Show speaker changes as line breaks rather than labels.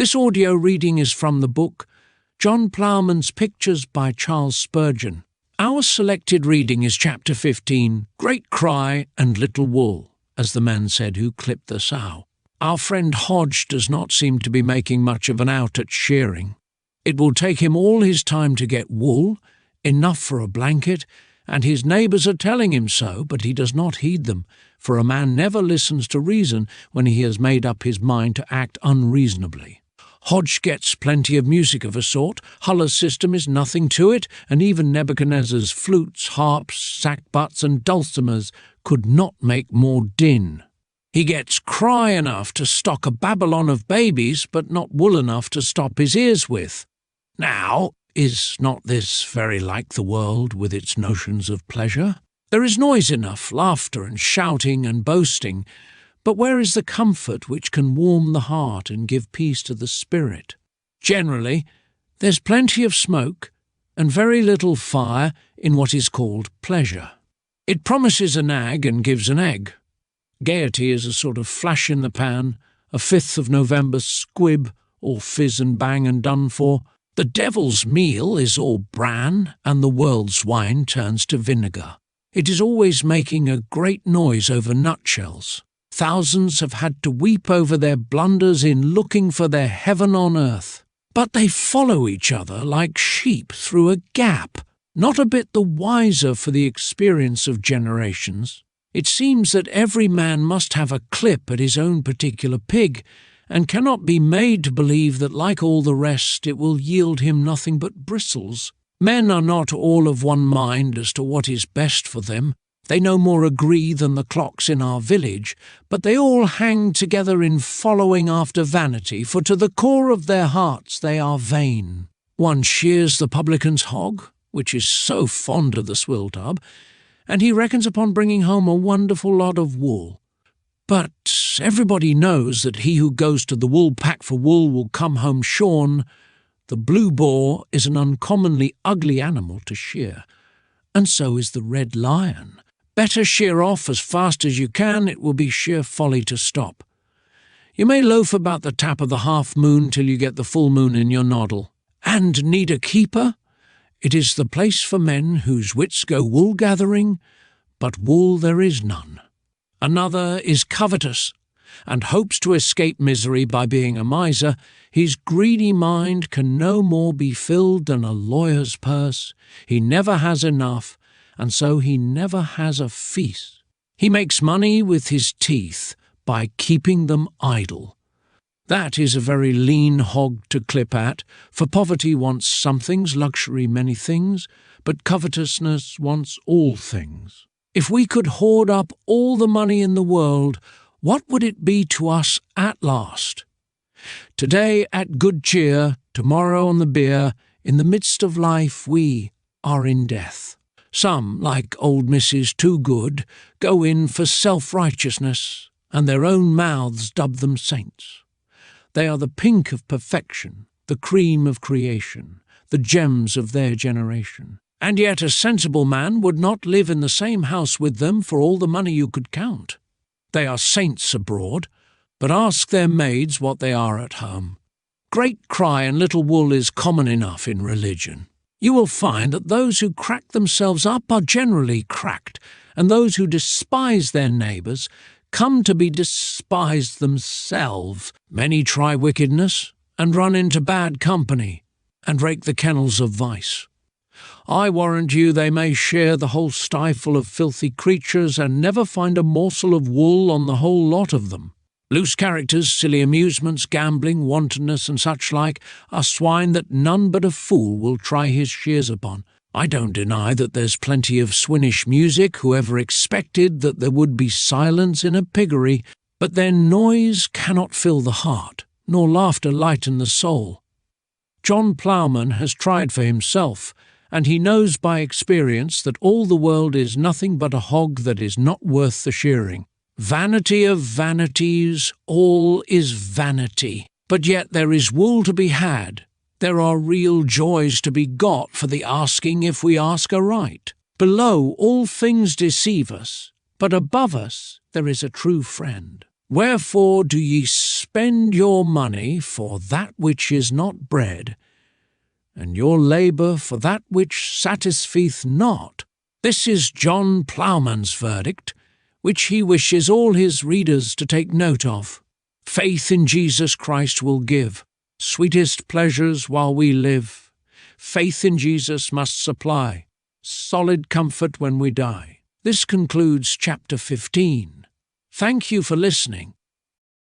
This audio reading is from the book John Ploughman's Pictures by Charles Spurgeon. Our selected reading is chapter 15, Great Cry and Little Wool, as the man said who clipped the sow. Our friend Hodge does not seem to be making much of an out at shearing. It will take him all his time to get wool, enough for a blanket, and his neighbours are telling him so, but he does not heed them, for a man never listens to reason when he has made up his mind to act unreasonably. Hodge gets plenty of music of a sort. Huller's system is nothing to it, and even Nebuchadnezzar's flutes, harps, sackbuts, and dulcimers could not make more din. He gets cry enough to stock a Babylon of babies, but not wool enough to stop his ears with. Now, is not this very like the world with its notions of pleasure? There is noise enough, laughter and shouting and boasting, but where is the comfort which can warm the heart and give peace to the spirit? Generally, there's plenty of smoke and very little fire in what is called pleasure. It promises a nag and gives an egg. Gaiety is a sort of flash in the pan, a 5th of November squib, all fizz and bang and done for. The devil's meal is all bran, and the world's wine turns to vinegar. It is always making a great noise over nutshells. Thousands have had to weep over their blunders in looking for their heaven on earth. But they follow each other like sheep through a gap, not a bit the wiser for the experience of generations. It seems that every man must have a clip at his own particular pig, and cannot be made to believe that, like all the rest, it will yield him nothing but bristles. Men are not all of one mind as to what is best for them. They no more agree than the clocks in our village, but they all hang together in following after vanity, for to the core of their hearts they are vain. One shears the publican's hog, which is so fond of the swill tub, and he reckons upon bringing home a wonderful lot of wool. But everybody knows that he who goes to the wool pack for wool will come home shorn. The blue boar is an uncommonly ugly animal to shear, and so is the red lion. Better shear off as fast as you can, it will be sheer folly to stop. You may loaf about the tap of the half-moon till you get the full moon in your noddle. And need a keeper? It is the place for men whose wits go wool-gathering, but wool there is none. Another is covetous, and hopes to escape misery by being a miser. His greedy mind can no more be filled than a lawyer's purse. He never has enough, and so he never has a feast. He makes money with his teeth by keeping them idle. That is a very lean hog to clip at, for poverty wants some things, luxury many things, but covetousness wants all things. If we could hoard up all the money in the world, what would it be to us at last? Today at good cheer, tomorrow on the bier, in the midst of life we are in death. Some, like old Mrs. Toogood, go in for self-righteousness, and their own mouths dub them saints. They are the pink of perfection, the cream of creation, the gems of their generation. And yet a sensible man would not live in the same house with them for all the money you could count. They are saints abroad, but ask their maids what they are at home. Great cry and little wool is common enough in religion. You will find that those who crack themselves up are generally cracked, and those who despise their neighbours come to be despised themselves. Many try wickedness, and run into bad company, and rake the kennels of vice. I warrant you they may share the whole stifle of filthy creatures, and never find a morsel of wool on the whole lot of them. Loose characters, silly amusements, gambling, wantonness, and such like, are swine that none but a fool will try his shears upon. I don't deny that there's plenty of swinish music. Whoever expected that there would be silence in a piggery? But their noise cannot fill the heart, nor laughter lighten the soul. John Ploughman has tried for himself, and he knows by experience that all the world is nothing but a hog that is not worth the shearing. Vanity of vanities, all is vanity. But yet there is wool to be had. There are real joys to be got for the asking if we ask aright. Below all things deceive us, but above us there is a true friend. Wherefore do ye spend your money for that which is not bread, and your labour for that which satisfieth not? This is John Ploughman's verdict, which he wishes all his readers to take note of. Faith in Jesus Christ will give sweetest pleasures while we live. Faith in Jesus must supply solid comfort when we die. This concludes chapter 15. Thank you for listening.